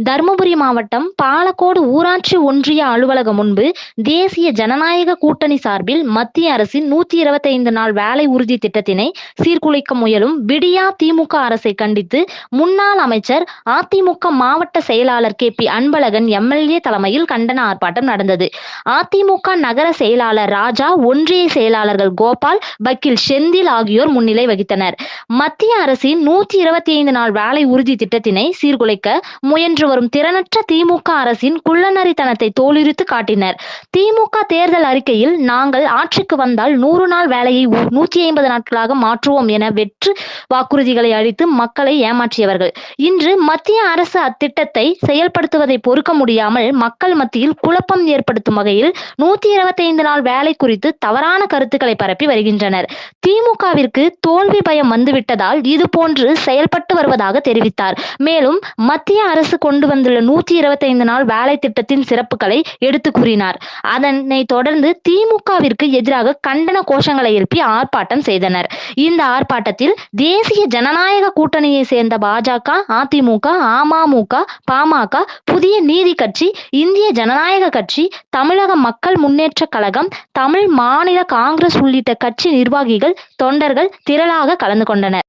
தர்மபுரி மாவட்டம் பாலக்கோடு ஊராட்சி ஒன்றிய அலுவலகம் முன்பு தேசிய ஜனநாயக கூட்டணி சார்பில் மத்திய அரசின் 125 நாள் வேலை உறுதி திட்டத்தினை சீர்குலைக்க முயலும் விடியா திமுக அரசை கண்டித்து முன்னாள் அமைச்சர் அதிமுக மாவட்ட செயலாளர் KP அன்பழகன் MLA தலைமையில் கண்டன ஆர்ப்பாட்டம் நடந்தது. அதிமுக நகர செயலாளர் ராஜா, ஒன்றிய செயலாளர்கள் கோபால், வக்கீல் செந்தில் ஆகியோர் முன்னிலை வகித்தனர். மத்திய அரசின் 125 நாள் வேலை உறுதி திட்டத்தினை சீர்குலைக்க முயன்று வரும் திறனற்ற திமுக அரசின் குள்ளநரித்தனத்தை தோலுரித்து காட்டினர். திமுக தேர்தல் அறிக்கையில் நாங்கள் ஆட்சிக்கு வந்தால் 100 நாள் வேலையை 150 நாட்களாக மாற்றுவோம் என வெற்று வாக்குறுதிகளை அளித்து மக்களை ஏமாற்றியவர்கள். இன்று மத்திய அரசு அத்திட்டத்தை செயல்படுத்துவதை பொறுக்க முடியாமல் மக்கள் மத்தியில் குழப்பம் ஏற்படுத்தும் வகையில் 125 நாள் வேலை குறித்து தவறான கருத்துக்களை பரப்பி வருகின்றனர். திமுகவிற்கு தோல்வி பயம் வந்துவிட்டதால் இதுபோன்று செயல்பட்டு வருவதாக தெரிவித்தார். மேலும் மத்திய அரசு கொண்டு வந்துள்ள 125 நாள் வேலை திட்டத்தின் சிறப்புகளை எடுத்து கூறினார். அதனை தொடர்ந்து திமுகவிற்கு எதிராக கண்டன கோஷங்களை எழுப்பி ஆர்ப்பாட்டம் செய்தனர். இந்த ஆர்ப்பாட்டத்தில் தேசிய ஜனநாயக கூட்டணியை சேர்ந்த பாஜக, அதிமுக, அமமுக, பாமக, புதிய நீதி கட்சி, இந்திய ஜனநாயக கட்சி, தமிழக மக்கள் முன்னேற்ற கழகம், தமிழ் மாநில காங்கிரஸ் உள்ளிட்ட கட்சி நிர்வாகிகள், தொண்டர்கள் திரளாக கலந்து கொண்டனர்.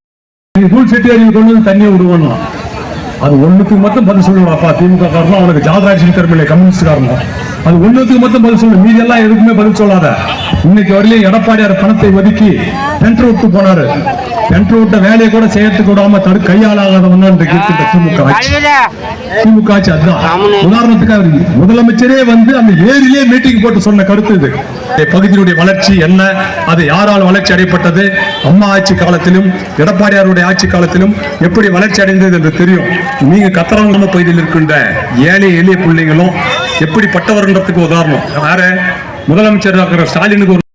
அது ஒண்ணுக்கு மட்டும் பதில் சொல்லுவாப்பா. திமுக காரணம் அவனுக்கு ஜாதராட்சி திறமையில கம்யூனிஸ்ட் காரணம். அது ஒண்ணுக்கு மட்டும் பதில் சொல்லு, மீதி எல்லாம் எதுக்குமே பதில் சொல்லாத. இன்னைக்கு வரையிலும் எடப்பாடியார் பணத்தை ஒதுக்கி டெண்டர் விட்டு போனாரு. டெண்டர் விட்ட வேலையை கூட செய்யறதுக்கு விடாம கையாளாகாதவன் தான் திமுக ஆட்சி. திமுக ஆட்சி அதுதான். உதாரணத்துக்கு முதலமைச்சரே வந்து அந்த ஏரியிலே மீட்டிங் போட்டு சொன்ன கருத்து இது. பகுதியினுடைய வளர்ச்சி என்ன, அது யாரால் வளர்ச்சி அடைப்பட்டது, அம்மா ஆட்சி காலத்திலும் எடப்பாடியாருடைய ஆட்சி காலத்திலும் எப்படி வளர்ச்சி அடைந்தது என்று தெரியும். நீங்க கத்தரவங்க பகுதியில் இருக்கின்ற ஏழை எளிய பிள்ளைங்களும் எப்படிப்பட்டவர்ன்றதுக்கு உதாரணம். வேற முதலமைச்சர் ஸ்டாலினுக்கு